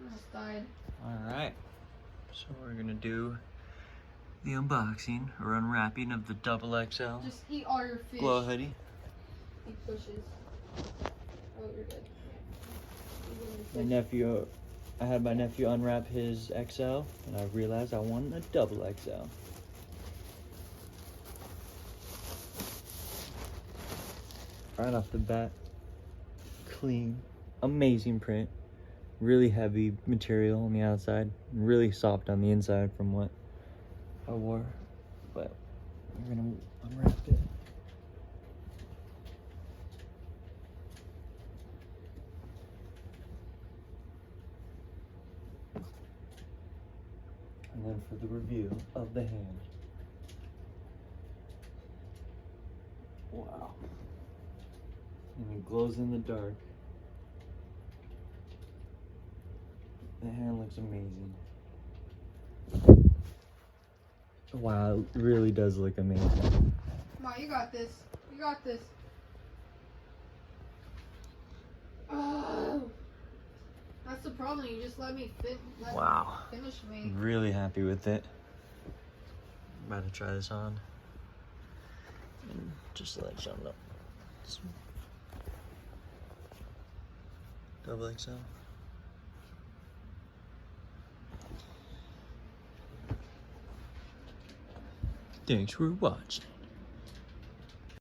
Almost died. Alright, so we're gonna do the unboxing or unwrapping of the double XL. Just eat all your fish. Glow hoodie. He pushes. Oh, you're good. My nephew, I had my nephew unwrap his XL, and I realized I wanted a double XL. Right off the bat, clean, amazing print, really heavy material on the outside, really soft on the inside from what I wore, but we're gonna unwrap it. And then for the review of the hand. Wow. And it glows in the dark. The hand looks amazing. Wow, it really does look amazing. Come on, you got this. You got this. Oh, that's the problem. You just let me Wow. finish me. Really happy with it. I'm about to try this on. And just to let y'all know. It's double XL. Thanks for watching.